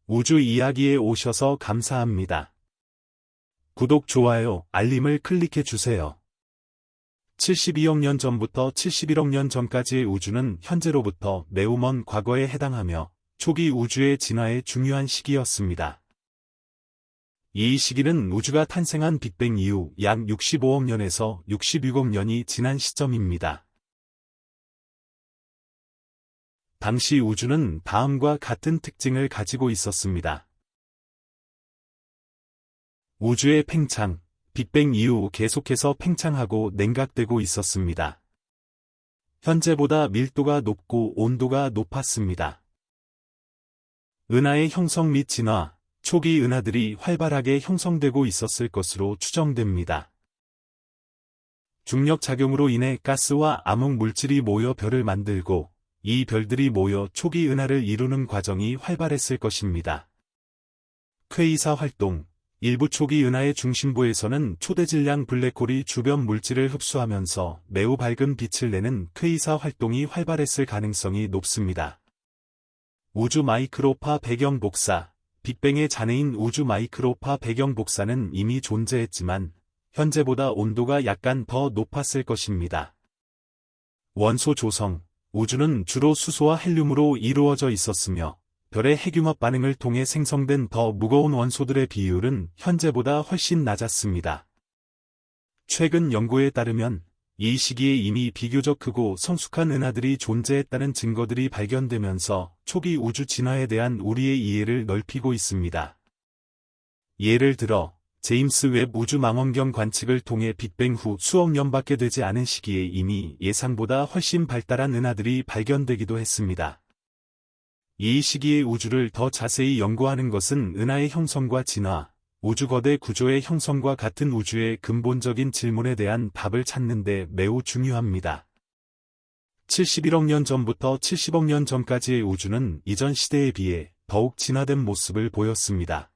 우주 이야기에 오셔서 감사합니다. 구독, 좋아요, 알림을 클릭해 주세요. 72억 년 전부터 71억 년 전까지의 우주는 현재로부터 매우 먼 과거에 해당하며 초기 우주의 진화의 중요한 시기였습니다. 이 시기는 우주가 탄생한 빅뱅 이후 약 65억 년에서 66억 년이 지난 시점입니다. 당시 우주는 다음과 같은 특징을 가지고 있었습니다. 우주의 팽창, 빅뱅 이후 계속해서 팽창하고 냉각되고 있었습니다. 현재보다 밀도가 높고 온도가 높았습니다. 은하의 형성 및 진화, 초기 은하들이 활발하게 형성되고 있었을 것으로 추정됩니다. 중력작용으로 인해 가스와 암흑 물질이 모여 별을 만들고 이 별들이 모여 초기 은하를 이루는 과정이 활발했을 것입니다. 퀘이사 활동, 일부 초기 은하의 중심부에서는 초대질량 블랙홀이 주변 물질을 흡수하면서 매우 밝은 빛을 내는 퀘이사 활동이 활발했을 가능성이 높습니다. 우주 마이크로파 배경 복사, 빅뱅의 자네인 우주 마이크로파 배경 복사는 이미 존재했지만 현재보다 온도가 약간 더 높았을 것입니다. 원소 조성, 우주는 주로 수소와 헬륨으로 이루어져 있었으며 별의 핵융합 반응을 통해 생성된 더 무거운 원소들의 비율은 현재보다 훨씬 낮았습니다. 최근 연구에 따르면 이 시기에 이미 비교적 크고 성숙한 은하들이 존재했다는 증거들이 발견되면서 초기 우주 진화에 대한 우리의 이해를 넓히고 있습니다. 예를 들어 제임스 웹 우주망원경 관측을 통해 빅뱅 후 수억 년밖에 되지 않은 시기에 이미 예상보다 훨씬 발달한 은하들이 발견되기도 했습니다. 이 시기의 우주를 더 자세히 연구하는 것은 은하의 형성과 진화, 우주 거대 구조의 형성과 같은 우주의 근본적인 질문에 대한 답을 찾는 데 매우 중요합니다. 71억 년 전부터 70억 년 전까지의 우주는 이전 시대에 비해 더욱 진화된 모습을 보였습니다.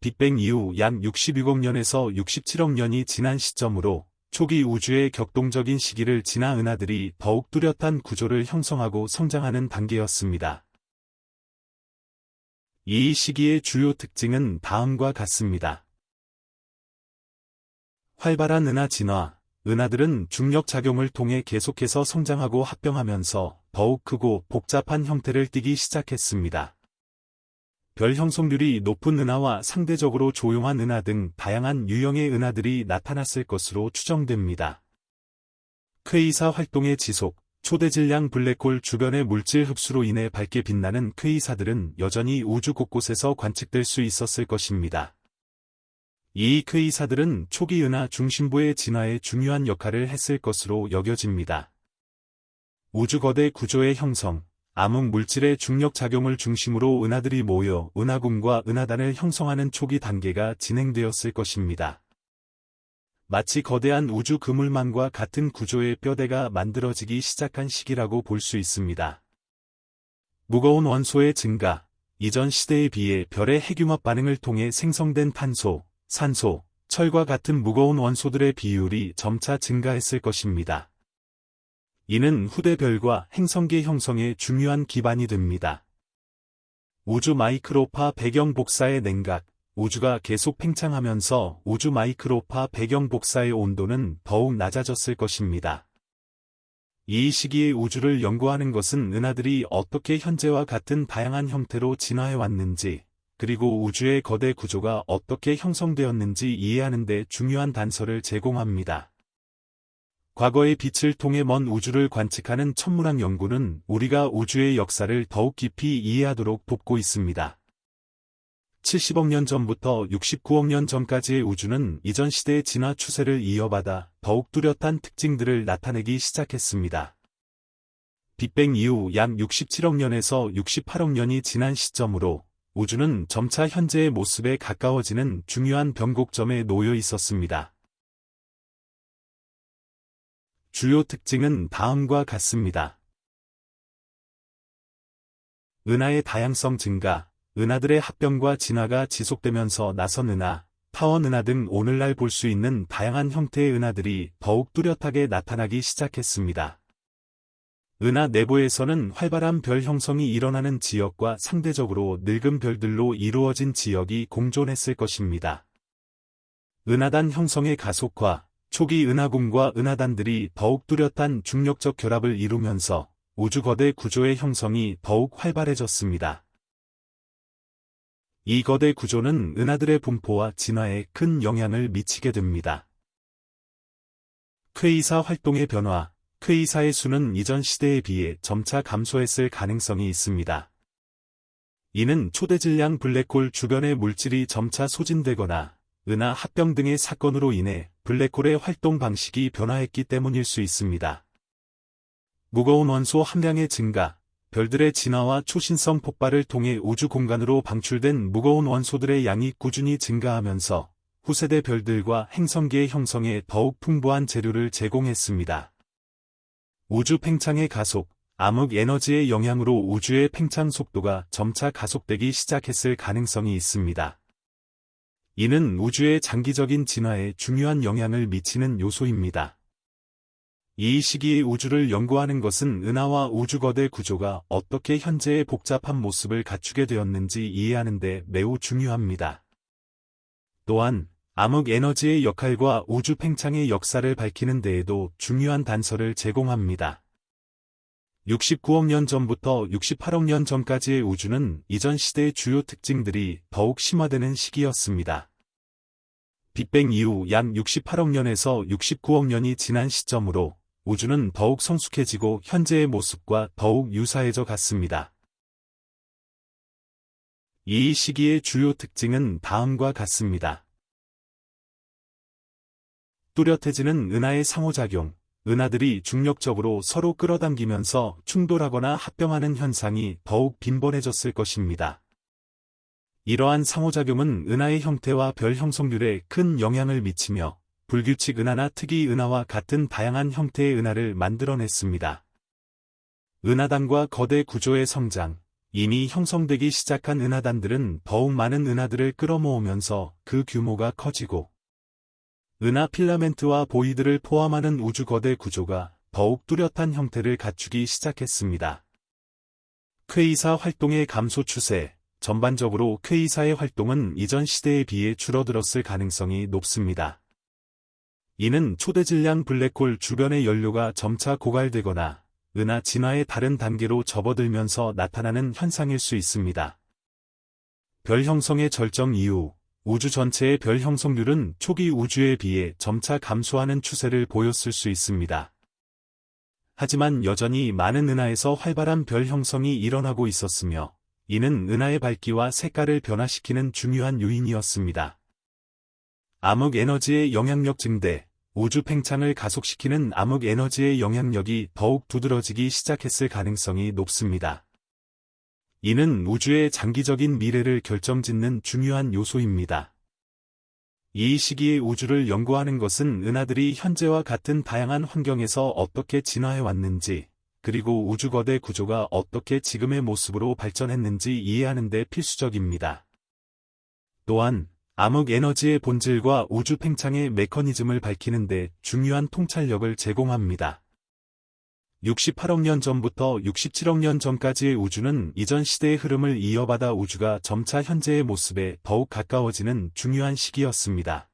빅뱅 이후 약 66억 년에서 67억 년이 지난 시점으로 초기 우주의 격동적인 시기를 지나 은하들이 더욱 뚜렷한 구조를 형성하고 성장하는 단계였습니다. 이 시기의 주요 특징은 다음과 같습니다. 활발한 은하 진화, 은하들은 중력작용을 통해 계속해서 성장하고 합병하면서 더욱 크고 복잡한 형태를 띠기 시작했습니다. 별 형성률이 높은 은하와 상대적으로 조용한 은하 등 다양한 유형의 은하들이 나타났을 것으로 추정됩니다. 퀘이사 활동의 지속, 초대질량 블랙홀 주변의 물질 흡수로 인해 밝게 빛나는 퀘이사들은 여전히 우주 곳곳에서 관측될 수 있었을 것입니다. 이 퀘이사들은 초기 은하 중심부의 진화에 중요한 역할을 했을 것으로 여겨집니다. 우주 거대 구조의 형성, 암흑 물질의 중력작용을 중심으로 은하들이 모여 은하궁과 은하단을 형성하는 초기 단계가 진행되었을 것입니다. 마치 거대한 우주 그물망과 같은 구조의 뼈대가 만들어지기 시작한 시기라고 볼 수 있습니다. 무거운 원소의 증가, 이전 시대에 비해 별의 핵융합 반응을 통해 생성된 탄소, 산소, 철과 같은 무거운 원소들의 비율이 점차 증가했을 것입니다. 이는 후대 별과 행성계 형성에 중요한 기반이 됩니다. 우주 마이크로파 배경 복사의 냉각, 우주가 계속 팽창하면서 우주 마이크로파 배경 복사의 온도는 더욱 낮아졌을 것입니다. 이 시기의 우주를 연구하는 것은 은하들이 어떻게 현재와 같은 다양한 형태로 진화해 왔는지, 그리고 우주의 거대 구조가 어떻게 형성되었는지 이해하는 데 중요한 단서를 제공합니다. 과거의 빛을 통해 먼 우주를 관측하는 천문학 연구는 우리가 우주의 역사를 더욱 깊이 이해하도록 돕고 있습니다. 70억 년 전부터 69억 년 전까지의 우주는 이전 시대의 진화 추세를 이어받아 더욱 뚜렷한 특징들을 나타내기 시작했습니다. 빅뱅 이후 약 67억 년에서 68억 년이 지난 시점으로 우주는 점차 현재의 모습에 가까워지는 중요한 변곡점에 놓여 있었습니다. 주요 특징은 다음과 같습니다. 은하의 다양성 증가, 은하들의 합병과 진화가 지속되면서 나선 은하, 타원 은하 등 오늘날 볼 수 있는 다양한 형태의 은하들이 더욱 뚜렷하게 나타나기 시작했습니다. 은하 내부에서는 활발한 별 형성이 일어나는 지역과 상대적으로 늙은 별들로 이루어진 지역이 공존했을 것입니다. 은하단 형성의 가속화, 초기 은하궁과 은하단들이 더욱 뚜렷한 중력적 결합을 이루면서 우주거대 구조의 형성이 더욱 활발해졌습니다. 이 거대 구조는 은하들의 분포와 진화에 큰 영향을 미치게 됩니다. 퀘이사 활동의 변화, 퀘이사의 수는 이전 시대에 비해 점차 감소했을 가능성이 있습니다. 이는 초대질량 블랙홀 주변의 물질이 점차 소진되거나 은하 합병 등의 사건으로 인해 블랙홀의 활동 방식이 변화했기 때문일 수 있습니다. 무거운 원소 함량의 증가, 별들의 진화와 초신성 폭발을 통해 우주 공간으로 방출된 무거운 원소들의 양이 꾸준히 증가하면서 후세대 별들과 행성계의 형성에 더욱 풍부한 재료를 제공했습니다. 우주 팽창의 가속, 암흑 에너지의 영향으로 우주의 팽창 속도가 점차 가속되기 시작했을 가능성이 있습니다. 이는 우주의 장기적인 진화에 중요한 영향을 미치는 요소입니다. 이 시기의 우주를 연구하는 것은 은하와 우주거대 구조가 어떻게 현재의 복잡한 모습을 갖추게 되었는지 이해하는 데 매우 중요합니다. 또한 암흑 에너지의 역할과 우주 팽창의 역사를 밝히는 데에도 중요한 단서를 제공합니다. 69억 년 전부터 68억 년 전까지의 우주는 이전 시대의 주요 특징들이 더욱 심화되는 시기였습니다. 빅뱅 이후 약 68억 년에서 69억 년이 지난 시점으로 우주는 더욱 성숙해지고 현재의 모습과 더욱 유사해져 갔습니다. 이 시기의 주요 특징은 다음과 같습니다. 뚜렷해지는 은하의 상호작용, 은하들이 중력적으로 서로 끌어당기면서 충돌하거나 합병하는 현상이 더욱 빈번해졌을 것입니다. 이러한 상호작용은 은하의 형태와 별 형성률에 큰 영향을 미치며 불규칙 은하나 특이 은하와 같은 다양한 형태의 은하를 만들어냈습니다. 은하단과 거대 구조의 성장, 이미 형성되기 시작한 은하단들은 더욱 많은 은하들을 끌어모으면서 그 규모가 커지고 은하 필라멘트와 보이드를 포함하는 우주 거대 구조가 더욱 뚜렷한 형태를 갖추기 시작했습니다. 퀘이사 활동의 감소 추세, 전반적으로 퀘이사의 활동은 이전 시대에 비해 줄어들었을 가능성이 높습니다. 이는 초대질량 블랙홀 주변의 연료가 점차 고갈되거나 은하 진화의 다른 단계로 접어들면서 나타나는 현상일 수 있습니다. 별 형성의 절정 이후 우주 전체의 별 형성률은 초기 우주에 비해 점차 감소하는 추세를 보였을 수 있습니다. 하지만 여전히 많은 은하에서 활발한 별 형성이 일어나고 있었으며 이는 은하의 밝기와 색깔을 변화시키는 중요한 요인이었습니다. 암흑 에너지의 영향력 증대, 우주 팽창을 가속시키는 암흑 에너지의 영향력이 더욱 두드러지기 시작했을 가능성이 높습니다. 이는 우주의 장기적인 미래를 결정짓는 중요한 요소입니다. 이 시기의 우주를 연구하는 것은 은하들이 현재와 같은 다양한 환경에서 어떻게 진화해 왔는지, 그리고 우주거대 구조가 어떻게 지금의 모습으로 발전했는지 이해하는 데 필수적입니다. 또한 암흑 에너지의 본질과 우주 팽창의 메커니즘을 밝히는 데 중요한 통찰력을 제공합니다. 68억 년 전부터 67억 년 전까지의 우주는 이전 시대의 흐름을 이어받아 우주가 점차 현재의 모습에 더욱 가까워지는 중요한 시기였습니다.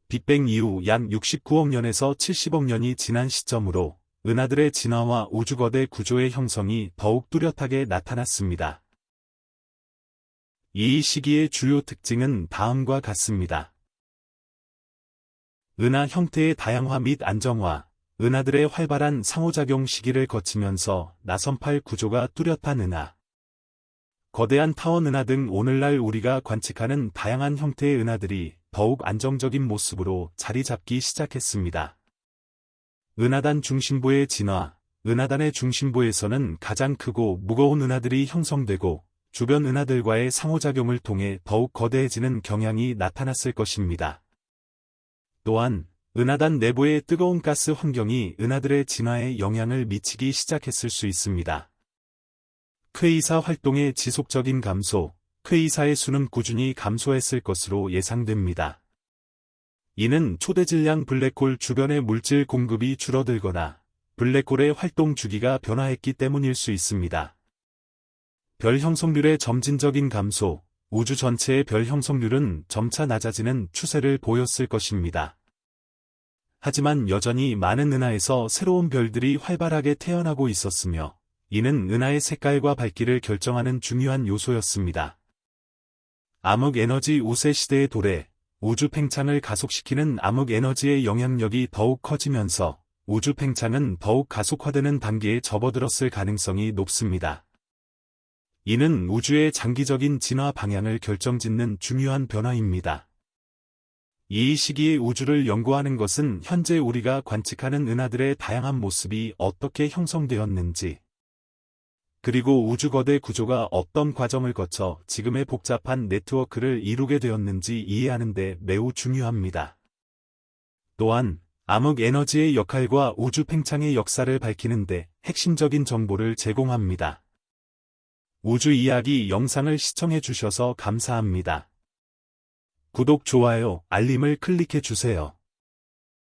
빅뱅 이후 약 69억 년에서 70억 년이 지난 시점으로 은하들의 진화와 우주거대 구조의 형성이 더욱 뚜렷하게 나타났습니다. 이 시기의 주요 특징은 다음과 같습니다. 은하 형태의 다양화 및 안정화, 은하들의 활발한 상호작용 시기를 거치면서 나선팔 구조가 뚜렷한 은하, 거대한 타원 은하 등 오늘날 우리가 관측하는 다양한 형태의 은하들이 더욱 안정적인 모습으로 자리 잡기 시작했습니다. 은하단 중심부의 진화, 은하단의 중심부에서는 가장 크고 무거운 은하들이 형성되고 주변 은하들과의 상호작용을 통해 더욱 거대해지는 경향이 나타났을 것입니다. 또한 은하단 내부의 뜨거운 가스 환경이 은하들의 진화에 영향을 미치기 시작했을 수 있습니다. 퀘이사 활동의 지속적인 감소, 퀘이사의 수는 꾸준히 감소했을 것으로 예상됩니다. 이는 초대질량 블랙홀 주변의 물질 공급이 줄어들거나 블랙홀의 활동 주기가 변화했기 때문일 수 있습니다. 별 형성률의 점진적인 감소, 우주 전체의 별 형성률은 점차 낮아지는 추세를 보였을 것입니다. 하지만 여전히 많은 은하에서 새로운 별들이 활발하게 태어나고 있었으며, 이는 은하의 색깔과 밝기를 결정하는 중요한 요소였습니다. 암흑에너지 우세 시대의 도래, 우주 팽창을 가속시키는 암흑에너지의 영향력이 더욱 커지면서 우주 팽창은 더욱 가속화되는 단계에 접어들었을 가능성이 높습니다. 이는 우주의 장기적인 진화 방향을 결정짓는 중요한 변화입니다. 이 시기의 우주를 연구하는 것은 현재 우리가 관측하는 은하들의 다양한 모습이 어떻게 형성되었는지, 그리고 우주 거대 구조가 어떤 과정을 거쳐 지금의 복잡한 네트워크를 이루게 되었는지 이해하는 데 매우 중요합니다. 또한 암흑 에너지의 역할과 우주 팽창의 역사를 밝히는 데 핵심적인 정보를 제공합니다. 우주 이야기 영상을 시청해 주셔서 감사합니다. 구독, 좋아요, 알림을 클릭해 주세요.